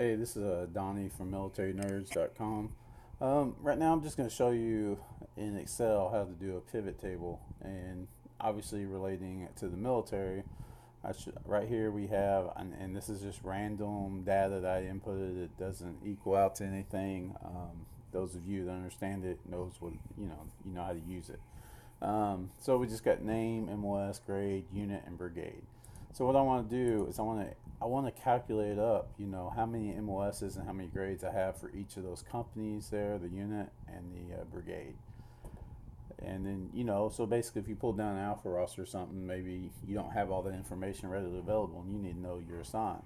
Hey, this is Donnie from militarynerds.com. Right now, I'm just going to show you in Excel how to do a pivot table, and obviously relating it to the military. Right here we have, and this is just random data that I inputted. It doesn't equal out to anything. Those of you that understand it knows what you know how to use it. So we just got name, MOS, grade, unit, and brigade. So what I want to do is I want to calculate up, how many MOSs and how many grades I have for each of those companies there, the unit and the brigade. And then, so basically if you pull down an alpha roster or something, maybe you don't have all that information readily available and you need to know your assigned.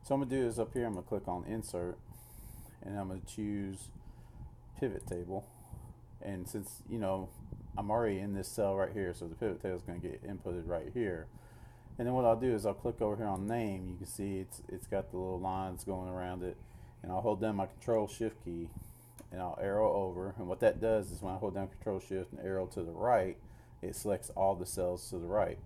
So I'm going to do is up here, I'm going to click on insert and I'm going to choose pivot table. And since, I'm already in this cell right here, so the pivot table is going to get inputted right here. And then what I'll do is I'll click over here on name. You can see it's got the little lines going around it, and I'll hold down my Control Shift key, and I'll arrow over. And what that does is when I hold down Control Shift and arrow to the right, it selects all the cells to the right.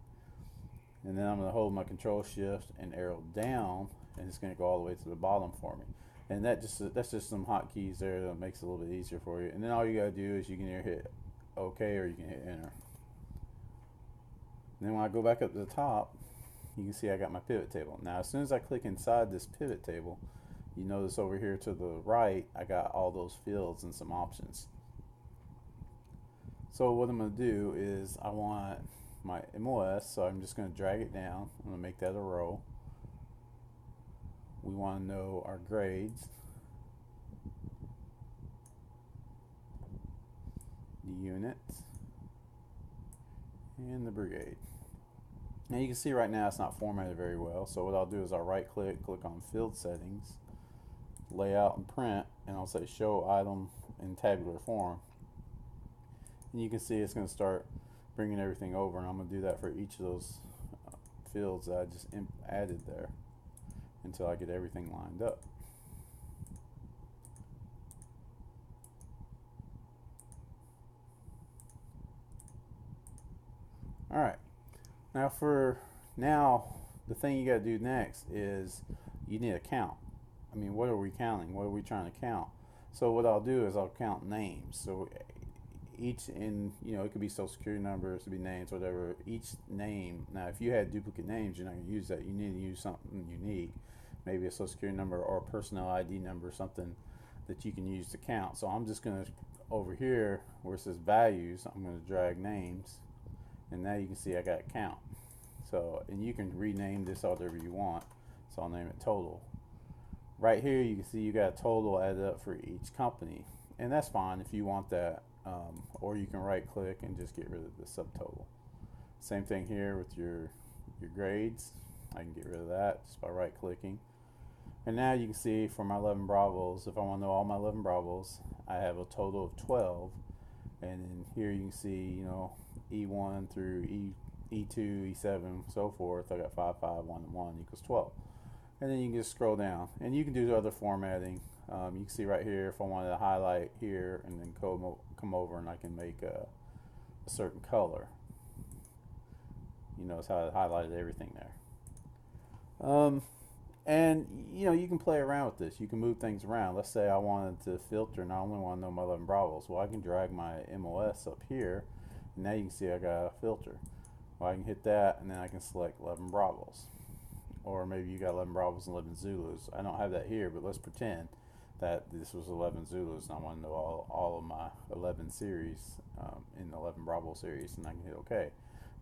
And then I'm going to hold my Control Shift and arrow down, and it's going to go all the way to the bottom for me. And that's just some hotkeys there that makes it a little bit easier for you. And then all you got to do is you can either hit OK or you can hit Enter. And then when I go back up to the top, you can see I got my pivot table. Now as soon as I click inside this pivot table, you notice over here to the right I got all those fields and some options. So what I'm going to do is I want my MOS, so I'm just going to drag it down. I'm going to make that a row. We want to know our grades, the unit, and the brigade. Now you can see right now it's not formatted very well, so what I'll do is I'll right click on field settings, layout and print, and I'll say show item in tabular form. And you can see it's going to start bringing everything over, and I'm going to do that for each of those fields that I just added there until I get everything lined up. Alright, now the thing you got to do next is you need a count. I mean, what are we counting? What are we trying to count? So what I'll do is I'll count names. So each it could be social security numbers, it could be names, whatever. Each name. Now, if you had duplicate names, you're not going to use that. You need to use something unique, maybe a social security number or a personnel ID number, something that you can use to count. So I'm just going to over here where it says values, I'm going to drag names, and now you can see I got count. So, and you can rename this whatever you want. So I'll name it total. Right here you can see you got a total added up for each company, and that's fine if you want that, or you can right click and just get rid of the subtotal. Same thing here with your grades. I can get rid of that just by right clicking. And now you can see for my 11 Bravos, if I want to know all my 11 Bravos, I have a total of 12. And then here you can see, E1 through E2, E7, so forth. I got 5, 5, 1, and 1 equals 12. And then you can just scroll down, and you can do other formatting. You can see right here if I wanted to highlight here and then come over and I can make a certain color. You notice how I highlighted everything there. And you can play around with this. You can move things around. Let's say I wanted to filter and I only want to know my 11 Bravos. Well, I can drag my MOS up here, and now you can see I got a filter. Well, I can hit that, and then I can select 11 Bravos. Or maybe you got 11 Bravos and 11 Zulus. I don't have that here, but let's pretend that this was 11 Zulus, and I want to know all of my 11 series in the 11 Bravo series, and I can hit OK. And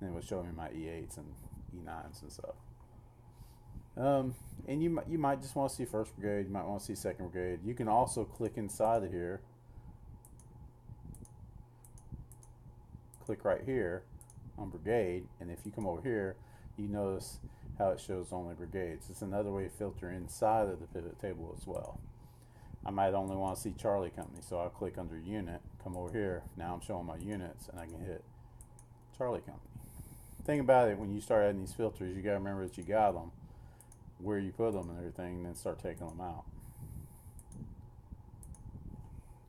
then it will show me my E8s and E9s and stuff. And you might just want to see 1st Brigade, you might want to see 2nd Brigade. You can also click inside of here, click right here on Brigade, and if you come over here, you notice how it shows only brigades. It's another way to filter inside of the pivot table as well. I might only want to see Charlie Company, so I'll click under Unit, come over here. Now I'm showing my units, and I can hit Charlie Company. Thing about it, when you start adding these filters, you got to remember that you got them, where you put them and everything, and then start taking them out.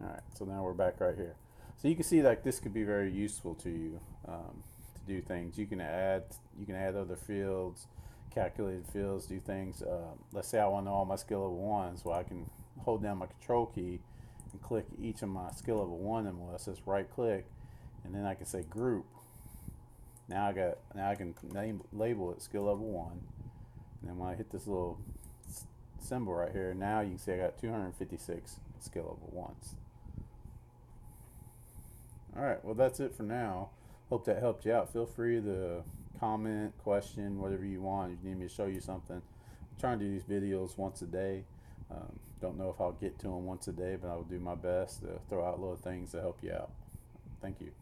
Alright, so now we're back right here. So you can see like this could be very useful to you to do things. You can add other fields, calculated fields do things. Let's say I want to know all my skill level ones. Well, I can hold down my control key and click each of my skill level one and lists. Just right click, and then I can say group. Now I can label it skill level one. And then when I hit this little symbol right here, now you can see I got 256 skill level ones. Alright, well that's it for now. Hope that helped you out. Feel free to comment, question, whatever you want. If you need me to show you something. I'm trying to do these videos once a day. Don't know if I'll get to them once a day, but I will do my best to throw out little things to help you out. Thank you.